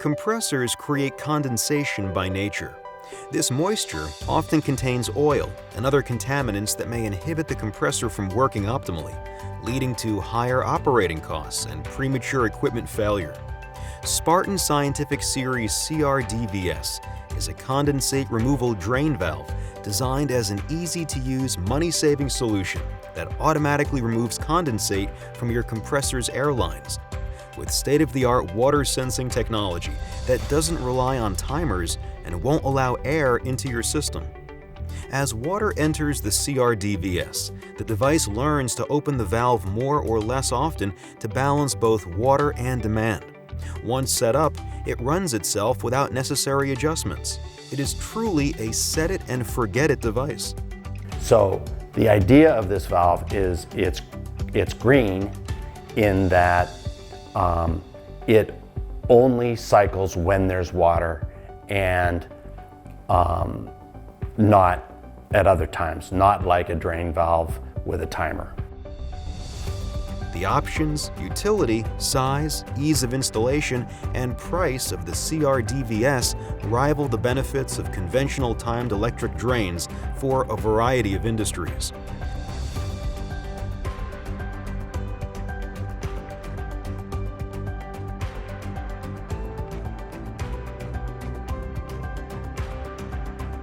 Compressors create condensation by nature. This moisture often contains oil and other contaminants that may inhibit the compressor from working optimally, leading to higher operating costs and premature equipment failure. Spartan Scientific Series CRDVS is a condensate removal drain valve designed as an easy-to-use, money-saving solution that automatically removes condensate from your compressor's air lines. With state-of-the-art water-sensing technology that doesn't rely on timers and won't allow air into your system. As water enters the CRDVS, the device learns to open the valve more or less often to balance both water and demand. Once set up, it runs itself without necessary adjustments. It is truly a set-it-and-forget-it device. So the idea of this valve is it's green in that it only cycles when there's water and not at other times, not like a drain valve with a timer. The options, utility, size, ease of installation, and price of the CRDVS rival the benefits of conventional timed electric drains for a variety of industries.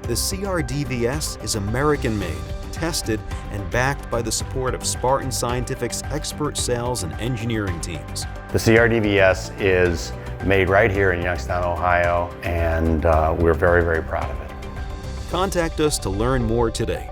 The CRDVS is American-made, tested, and backed by the support of Spartan Scientific's expert sales and engineering teams. The CRDVS is made right here in Youngstown, Ohio, and we're very, very proud of it. Contact us to learn more today.